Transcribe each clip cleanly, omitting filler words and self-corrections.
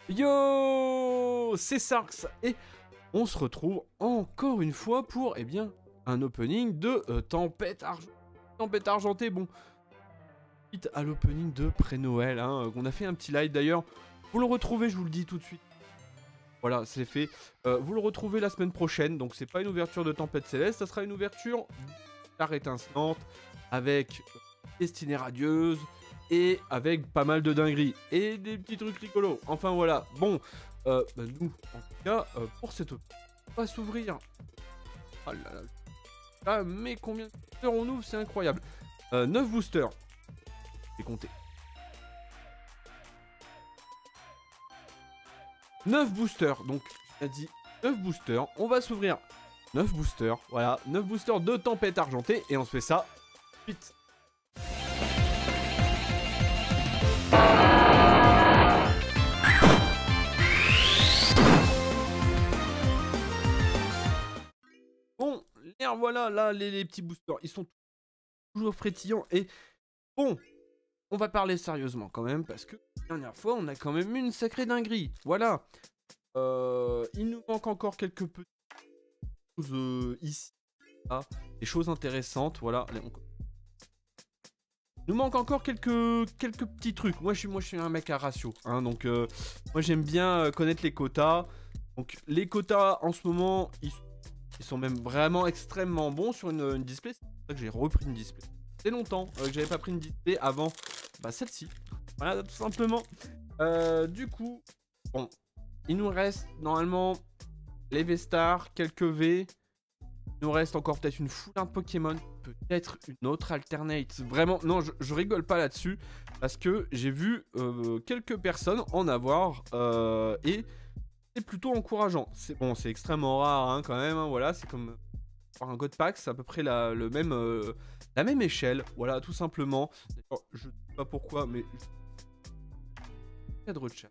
Yo, c'est Sarx et on se retrouve encore une fois pour, eh bien, un opening de Tempête Argentée. Bon, suite à l'opening de pré-Noël, hein, on a fait un petit live d'ailleurs. Vous le retrouvez, je vous le dis tout de suite. Voilà, c'est fait. Vous le retrouvez la semaine prochaine, donc c'est pas une ouverture de Tempête Céleste, ça sera une ouverture d'art étincelante avec Destinée Radieuse et avec pas mal de dingueries et des petits trucs rigolos. Enfin voilà, bon, nous, en tout cas, pour cette option, on va s'ouvrir. Oh là là, ah, mais combien de boosters on ouvre, c'est incroyable. 9 boosters. J'ai compté. 9 boosters, donc j'ai dit 9 boosters. On va s'ouvrir 9 boosters, voilà, 9 boosters de Tempête Argentée et on se fait ça vite. Bon, voilà, là, les petits boosters, ils sont toujours frétillants et bon, on va parler sérieusement quand même parce que la dernière fois, on a quand même eu une sacrée dinguerie. Voilà. Il nous manque encore quelques petites choses ici. Là, des choses intéressantes. Voilà. Allez, il nous manque encore quelques petits trucs. Moi, je suis un mec à ratio. Hein, donc, moi, j'aime bien connaître les quotas. Donc, les quotas, en ce moment, ils sont même vraiment extrêmement bons sur une display. C'est pour ça que j'ai repris une display. C'est longtemps que j'avais pas pris une display avant celle-ci. Voilà, tout simplement. Du coup, bon, il nous reste normalement les V-Stars, quelques V. Il nous reste encore peut-être une foule de Pokémon, peut-être une autre alternate. Vraiment, non, je rigole pas là-dessus parce que j'ai vu quelques personnes en avoir et c'est plutôt encourageant. C'est bon, c'est extrêmement rare hein, quand même. Hein, voilà, c'est comme un God Pack, c'est à peu près la même échelle. Voilà, tout simplement. Je ne sais pas pourquoi, mais cadre de chat.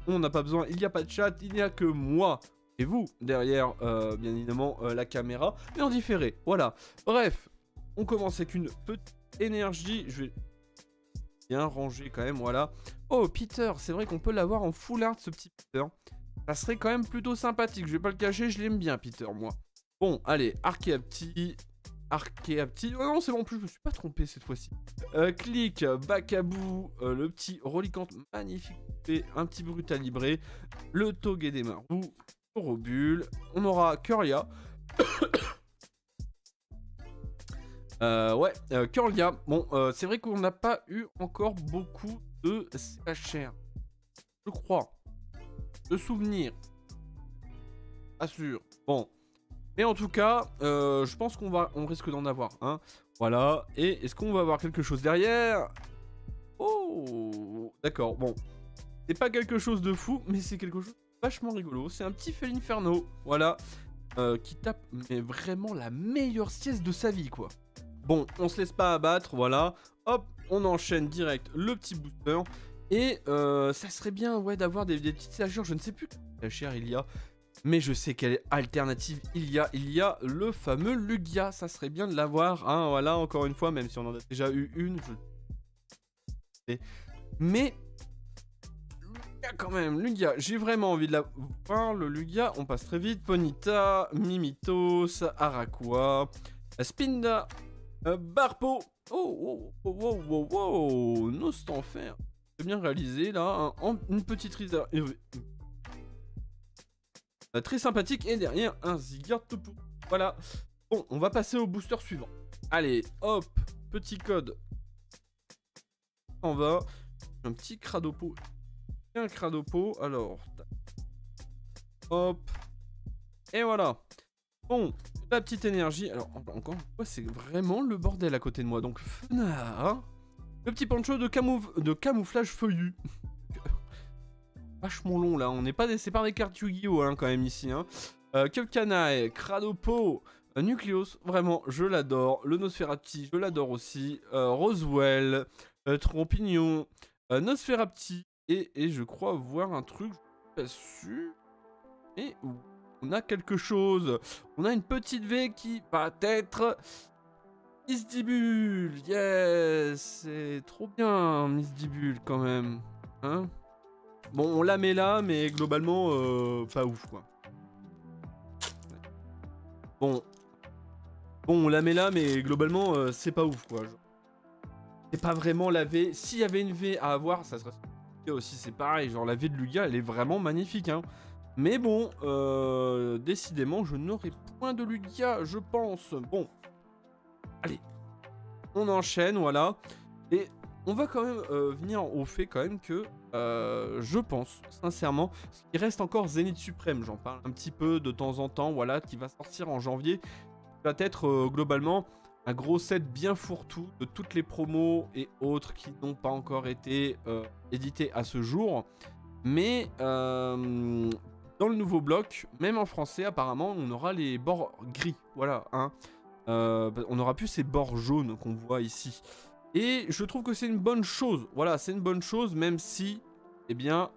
On n'a pas besoin, il n'y a pas de chat, il n'y a que moi et vous derrière, bien évidemment, la caméra, mais en différé, voilà. Bref, on commence avec une petite énergie, je vais bien ranger quand même, voilà. Oh, Peter, c'est vrai qu'on peut l'avoir en full art, ce petit Peter. Ça serait quand même plutôt sympathique, je vais pas le cacher, je l'aime bien, Peter, moi. Bon, allez, Archeapti. Oh non, c'est bon, en plus, je me suis pas trompé cette fois-ci. Click, Bacabou, le petit Rollicante magnifique, et un petit Brutalibré, le Toguet des Marous, Robule, on aura Curlia. Curlia. Bon, c'est vrai qu'on n'a pas eu encore beaucoup de CHR. Je crois. De souvenirs. Pas sûr. Bon. Mais en tout cas, je pense qu'on risque d'en avoir un. Voilà. Et est-ce qu'on va avoir quelque chose derrière? Oh, d'accord. Bon, c'est pas quelque chose de fou, mais c'est quelque chose de vachement rigolo. C'est un petit Felinferno, voilà, qui tape mais vraiment la meilleure sieste de sa vie, quoi. Bon, on se laisse pas abattre, voilà. Hop, on enchaîne direct le petit booster. Et ça serait bien, ouais, d'avoir des petites sagures. Je ne sais plus quelle chère il y a. Mais je sais quelle alternative il y a le fameux Lugia. Ça serait bien de l'avoir, hein, voilà, encore une fois, même si on en a déjà eu une. Mais Lugia quand même, Lugia, j'ai vraiment envie de la voir. Le Lugia, on passe très vite. Ponyta, Mimitos, Araqua, Spinda, Barpo. Oh, Nostanfer. C'est bien réalisé là, une petite risa. Très sympathique et derrière un Zigartopo. Voilà. Bon, on va passer au booster suivant. Allez, hop, petit code. On va. Un petit Cradopo. Un Cradopo. Alors. Hop. Et voilà. Bon, la petite énergie. Alors, encore une fois, c'est vraiment le bordel à côté de moi. Donc, Fenard. Le petit poncho de camouflage feuillu. Vachement long là, c'est pas des cartes Yu-Gi-Oh hein, quand même ici hein. Cupcanae, Cradopo, Nucleus, vraiment je l'adore. Le Nosferapti, je l'adore aussi. Roswell, Trompignon, Nosferapti et je crois voir un truc, je suis pas sûr. Et on a quelque chose. On a une petite V qui va être Misdibule. Yes, c'est trop bien Misdibule quand même. Hein? Bon, on la met là, mais globalement, pas ouf, quoi. Bon, on la met là, mais globalement, c'est pas ouf, quoi. C'est pas vraiment la V. S'il y avait une V à avoir, ça serait aussi, c'est pareil. Genre, la V de Lugia, elle est vraiment magnifique, hein. Mais bon, décidément, je n'aurai point de Lugia, je pense. Bon, allez, on enchaîne, voilà. Et on va quand même venir au fait quand même que je pense, sincèrement, il reste encore Zénith Suprême, j'en parle un petit peu de temps en temps, voilà, qui va sortir en janvier. Va être globalement un gros set bien fourre-tout de toutes les promos et autres qui n'ont pas encore été édités à ce jour. Mais dans le nouveau bloc, même en français, apparemment, on aura les bords gris. Voilà, hein. On n'aura plus ces bords jaunes qu'on voit ici. Et je trouve que c'est une bonne chose. Voilà, c'est une bonne chose, même si, eh bien,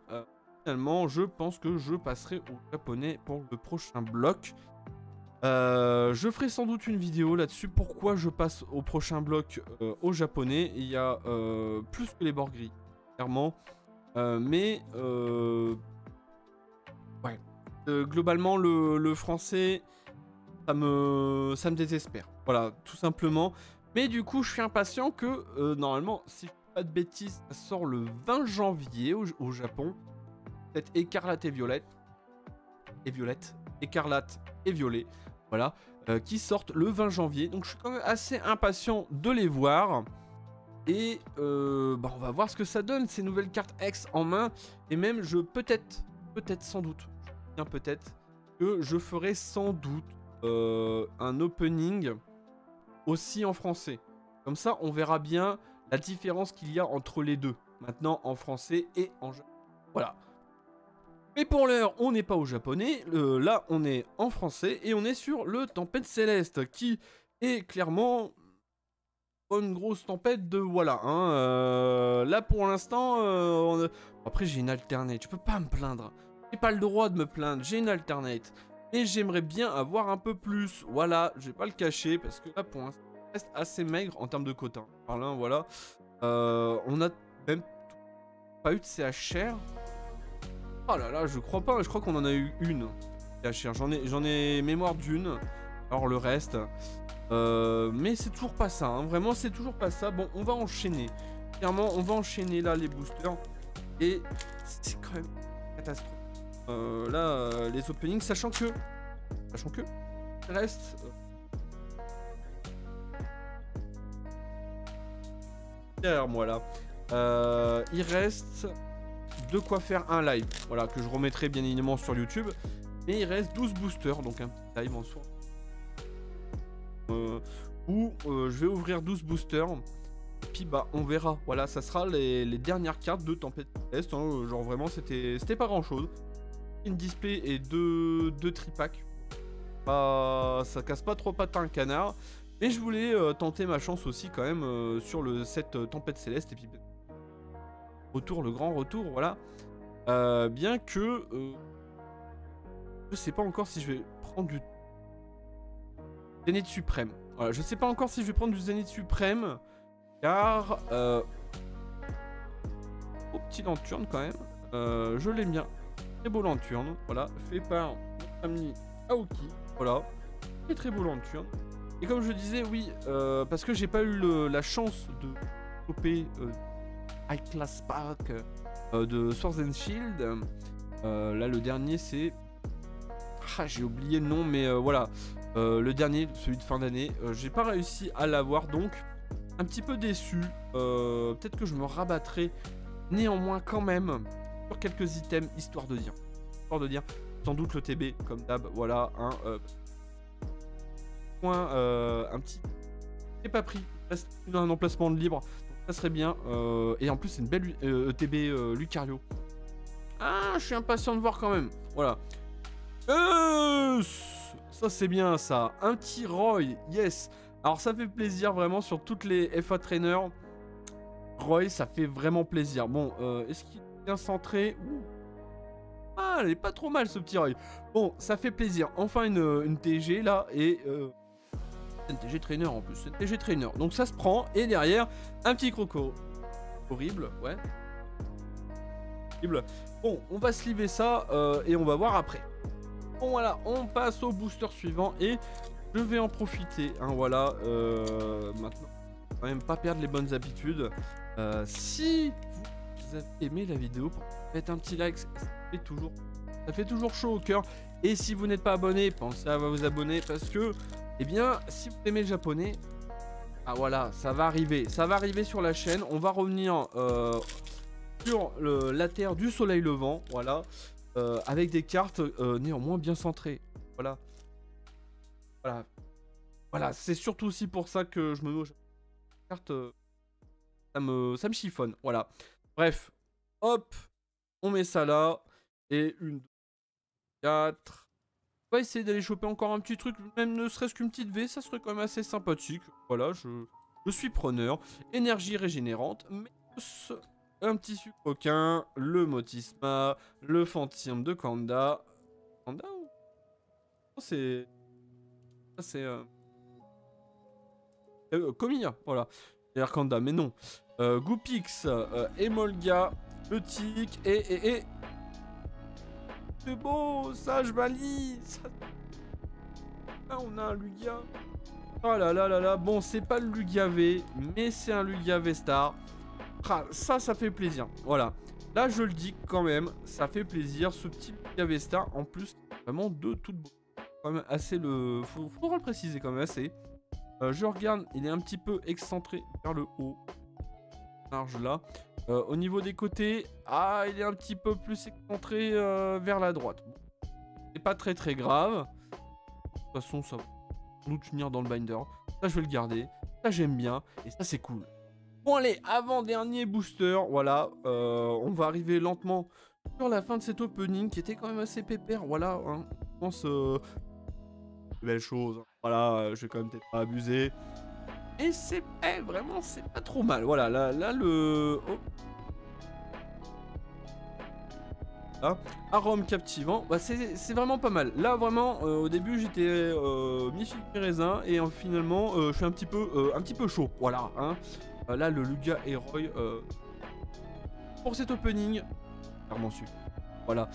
finalement, je pense que je passerai au japonais pour le prochain bloc. Je ferai sans doute une vidéo là-dessus. Pourquoi je passe au prochain bloc au japonais. Il y a plus que les bords gris, clairement. Ouais. Globalement, le français, ça me désespère. Voilà, tout simplement. Mais du coup, je suis impatient que, normalement, si je ne fais pas de bêtises, ça sort le 20 janvier au Japon. Cette écarlate et violette. Écarlate et violet. Voilà. Qui sortent le 20 janvier. Donc, je suis quand même assez impatient de les voir. Et on va voir ce que ça donne, ces nouvelles cartes X en main. Et même, peut-être, sans doute, bien peut-être, que je ferai sans doute un opening aussi en français. Comme ça, on verra bien la différence qu'il y a entre les deux. Maintenant, en français et en japonais. Voilà. Mais pour l'heure, on n'est pas au japonais. Là, on est en français et on est sur le Tempête Céleste, qui est clairement une grosse tempête de voilà. Hein, là, pour l'instant, après, j'ai une alternate. Je peux pas me plaindre. J'ai pas le droit de me plaindre. J'ai une alternate. Et j'aimerais bien avoir un peu plus. Voilà, je vais pas le cacher parce que là, pour l'instant, ça reste assez maigre en termes de quota. Par là, voilà. On a même pas eu de CHR. Oh là là, je crois pas. Je crois qu'on en a eu une. CHR. J'en ai mémoire d'une. Alors le reste. Mais c'est toujours pas ça. Hein. Vraiment, c'est toujours pas ça. Bon, on va enchaîner. Clairement, on va enchaîner là les boosters. Et c'est quand même catastrophe. Là, les openings, sachant que il reste derrière moi là, il reste de quoi faire un live, voilà, que je remettrai bien évidemment sur YouTube, mais il reste 12 boosters, donc un petit live en soi, où je vais ouvrir 12 boosters, et puis bah on verra, voilà, ça sera les dernières cartes de Tempête Céleste, hein, genre vraiment c'était pas grand chose. Une display et deux tripacks. Ça casse pas trop patin un canard. Mais je voulais tenter ma chance aussi quand même sur le set Tempête Céleste. Et puis le grand retour, voilà. Bien que je sais pas encore si je vais prendre du Zénith Suprême. Voilà, je sais pas encore si je vais prendre du Zénith Suprême. Car au petit lanterne quand même. Je l'aime bien. Très beau lanterne, voilà, fait par notre ami Aoki, voilà, très beau lanterne. Et comme je disais, oui, parce que j'ai pas eu la chance de choper High Class Pack de Swords and Shield. Là, le dernier, c'est... Ah, j'ai oublié le nom, mais voilà, le dernier, celui de fin d'année, j'ai pas réussi à l'avoir, donc un petit peu déçu. Peut-être que je me rabattrai néanmoins quand même sur quelques items, histoire de dire, sans doute le TB, comme d'hab, voilà, hein, un petit, c'est pas pris, il reste un emplacement de libre, donc ça serait bien, et en plus c'est une belle TB Lucario, ah, je suis impatient de voir quand même, voilà, ça c'est bien ça, un petit Roy, yes, alors ça fait plaisir vraiment sur toutes les FA trainers, Roy, ça fait vraiment plaisir, bon, est-ce qu'il bien centré. Ah, elle est pas trop mal ce petit Roy. Bon, ça fait plaisir. Enfin une TG là et une TG trainer en plus. C'est une TG trainer. Donc ça se prend et derrière un petit croco. Horrible, ouais. possible. Bon, on va sliver ça et on va voir après. Bon voilà, on passe au booster suivant et je vais en profiter. Hein, voilà, maintenant, quand même pas perdre les bonnes habitudes. Si vous avez aimé la vidéo, faites un petit like, ça fait toujours chaud au cœur. Et si vous n'êtes pas abonné, pensez à vous abonner parce que, eh bien, si vous aimez le japonais, ah voilà, ça va arriver sur la chaîne. On va revenir sur la terre du soleil levant, voilà, avec des cartes néanmoins bien centrées, voilà. Voilà, c'est surtout aussi pour ça que je me mets aux cartes, ça me chiffonne, voilà. Bref, hop, on met ça là, et 1, 2, 4. On va essayer d'aller choper encore un petit truc, même ne serait-ce qu'une petite V, ça serait quand même assez sympathique. Voilà, je suis preneur. Énergie régénérante, mais un petit sucre coquin, le Motisma, le Fantôme de Kanda. Kanda ou... C'est... Komiya, voilà. C'est-à-dire Kanda, mais non. Goopix, Emolga, le Tic, et... C'est beau, ça je valide. Ah, on a un Lugia. Oh là là là là. Bon, c'est pas le Lugia V, mais c'est un Lugia V-Star. Ah, ça fait plaisir. Voilà. Là, je le dis quand même, ça fait plaisir. Ce petit Lugia V-Star, en plus, vraiment de toute beauté. Quand même assez le... Faudra le préciser quand même assez. Je regarde, il est un petit peu excentré vers le haut. Large là. Au niveau des côtés, il est un petit peu plus excentré vers la droite. Bon, c'est pas très grave. De toute façon, ça va nous tenir dans le binder. Ça, je vais le garder. Ça, j'aime bien. Et ça, c'est cool. Bon, allez, avant-dernier booster. Voilà. On va arriver lentement sur la fin de cet opening qui était quand même assez pépère. Voilà. Hein. Je pense... belle chose. Voilà. Je vais quand même peut-être pas abuser. Et c'est vraiment, c'est pas trop mal. Voilà, là le... Oh. Là, arôme captivant, bah, c'est vraiment pas mal. Là, vraiment, au début, j'étais mi-figue mi-raisin. Et finalement, je suis un petit peu chaud. Voilà. Hein. Là, le Lugia Héroï, pour cet opening, clairement su. Voilà.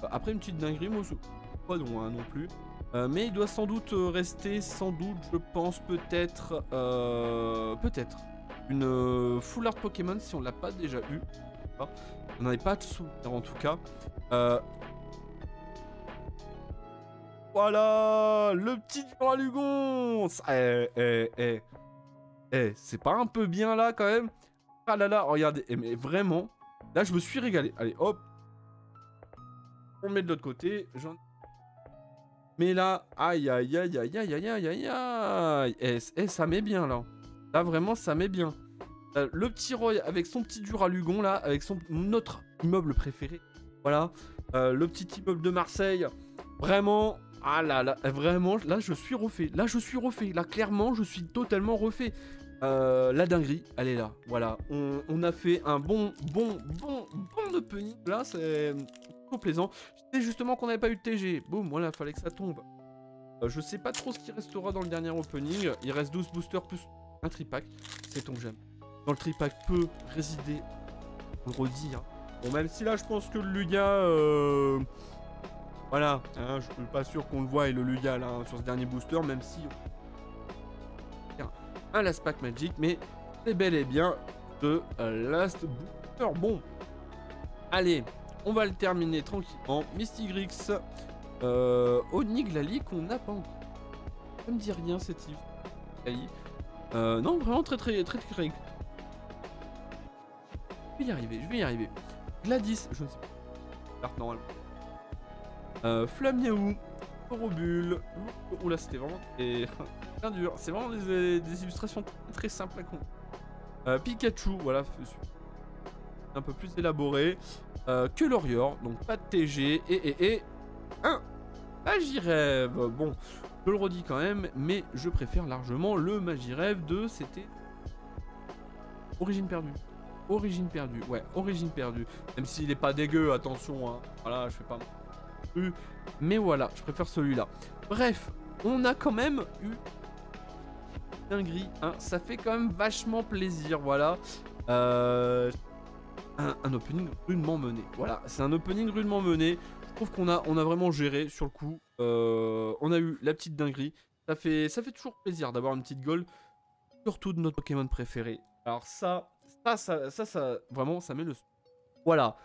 Après, une petite dinguerie, moi, pas non, hein, non plus. Mais il doit sans doute rester, je pense, peut-être une full art Pokémon si on l'a pas déjà eu. On n'en avait pas de souvenir en tout cas. Voilà, le petit Duralugon. C'est pas un peu bien là quand même? Ah là là, regardez, mais vraiment, là je me suis régalé. Allez, hop. On met de l'autre côté, mais là, aïe aïe aïe aïe aïe aïe aïe aïe aïe. Ça met bien là. Là vraiment ça met bien. Le petit Roy avec son petit Duralugon là, avec notre immeuble préféré. Voilà. Le petit immeuble de Marseille. Vraiment. Ah là là. Vraiment, là je suis refait. Là clairement je suis totalement refait. La dinguerie, elle est là. Voilà. On a fait un bon opening. Là c'est... plaisant. Je sais justement qu'on n'avait pas eu de TG. Boum, voilà, fallait que ça tombe. Je sais pas trop ce qui restera dans le dernier opening. Il reste 12 boosters plus un tripack. C'est ton que j'aime. Dans le tripack peut résider, on le redit. Hein. Bon, même si là, je pense que le Lugia... Voilà, hein, je suis pas sûr qu'on le voie et le Lugia là, hein, sur ce dernier booster, même si... Un Last Pack Magic, mais c'est bel et bien de Last Booster. Bon, allez. On va le terminer tranquillement. Mystigrix, Oniglali qu'on n'a pas encore. Ça me dit rien cette Oniglali. Non, vraiment très. Je vais y arriver. Gladys, je ne sais pas. Normalement. Flamiaou, Corobule. Oula, c'était vraiment bien dur. C'est vraiment des illustrations très simples à comprendre. Pikachu, voilà. Un peu plus élaboré. Que Lorior, donc pas de TG et un Magirêve. Bon, je le redis quand même, mais je préfère largement le Magirêve de c'était Origine perdue. Ouais, Origine perdue. Même s'il est pas dégueu, attention, hein. Voilà, je fais pas mais voilà, je préfère celui-là. Bref, on a quand même eu dinguerie, hein. Ça fait quand même vachement plaisir, voilà. un opening rudement mené. Voilà, c'est un opening rudement mené. Je trouve qu'on a vraiment géré sur le coup. On a eu la petite dinguerie. Ça fait toujours plaisir d'avoir une petite gold, surtout de notre Pokémon préféré. Alors ça, vraiment, ça met le... Voilà.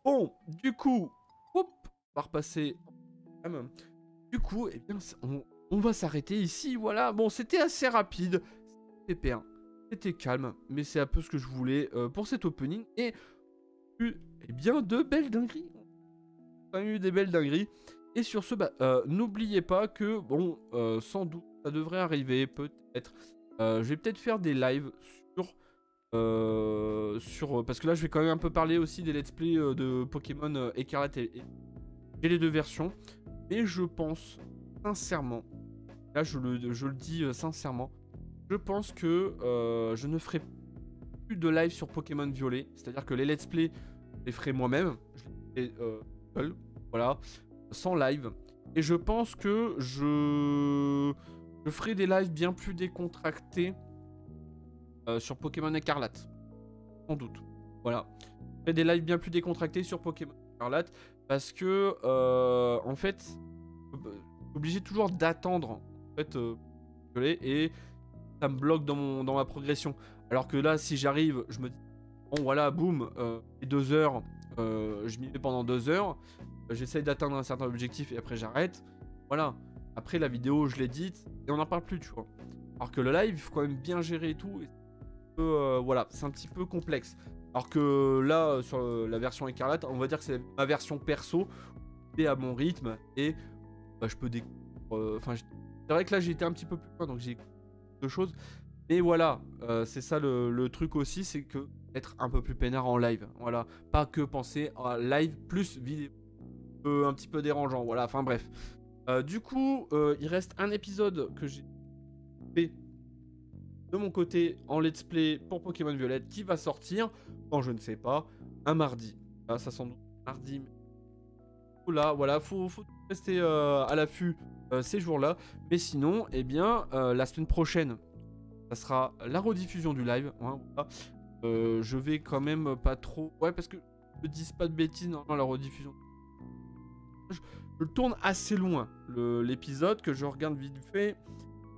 Bon, du coup, hop, on va repasser... Du coup, eh bien, on va s'arrêter ici, voilà. Bon, c'était assez rapide, c'était P1, c'était calme, mais c'est un peu ce que je voulais pour cet opening. Et eh bien, de belles dingueries. On a eu des belles dingueries. Et sur ce, bah, n'oubliez pas que, bon, sans doute, ça devrait arriver, peut-être. Je vais peut-être faire des lives parce que là, je vais quand même un peu parler aussi des let's play de Pokémon Écarlate et j'ai les deux versions. Mais je pense, sincèrement, là, je le dis sincèrement, je pense que je ne ferai plus de live sur Pokémon Violet. C'est-à-dire que les let's play, je les ferai moi-même. Je les ferai seul, voilà, sans live. Et je pense que je ferai des lives bien plus décontractés sur Pokémon Écarlate. Sans doute. Voilà. Je ferai des lives bien plus décontractés sur Pokémon Écarlate. Parce que, en fait, obligé toujours d'attendre, en fait, et ça me bloque dans ma progression. Alors que là, si j'arrive, je me dis, bon voilà, boum, 2 heures, je m'y mets pendant 2 heures, j'essaye d'atteindre un certain objectif et après j'arrête. Voilà. Après la vidéo, je l'édite et on n'en parle plus, tu vois. Alors que le live, il faut quand même bien gérer et tout. Et voilà, c'est un petit peu complexe. Alors que là, sur la version Écarlate, on va dire que c'est ma version perso, et à mon rythme, et bah, je peux découvrir... Enfin, c'est vrai que là, j'ai été un petit peu plus loin, donc j'ai deux choses. Mais voilà, c'est ça le truc aussi, c'est que être un peu plus peinard en live. Voilà, pas que penser à live plus vidéo. Un petit peu dérangeant, voilà, enfin bref. Du coup, il reste un épisode que j'ai fait de mon côté en let's play pour Pokémon Violette qui va sortir quand je ne sais pas, un mardi. Là, ça sent mardi. Là, voilà, faut rester à l'affût ces jours-là. Mais sinon, eh bien, la semaine prochaine, ça sera la rediffusion du live. Hein, voilà. Je vais quand même pas trop... Ouais, parce que je ne dis pas de bêtises, normalement, la rediffusion. Je tourne assez loin, l'épisode, que je regarde vite fait.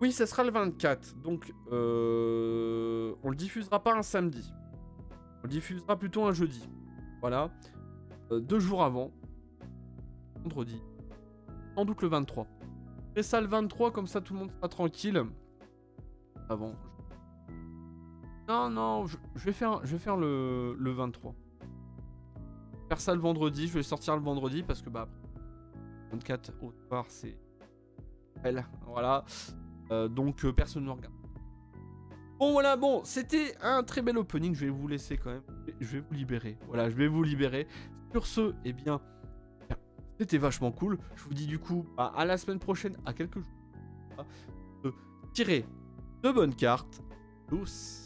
Oui, ça sera le 24, donc on le diffusera pas un samedi. On le diffusera plutôt un jeudi. Voilà. 2 jours avant. Vendredi. Sans doute le 23. Je fais ça le 23, comme ça tout le monde sera tranquille. Avant. Non, je vais faire le 23. Je vais faire ça le vendredi, je vais sortir le vendredi parce que bah 24 au soir c'est... Voilà. Donc personne ne nous regarde. Bon voilà, bon, c'était un très bel opening, je vais vous laisser quand même. Je vais vous libérer. Voilà, je vais vous libérer. Sur ce, eh bien, c'était vachement cool. Je vous dis du coup à la semaine prochaine, à quelques jours. De tirer de bonnes cartes. Tous.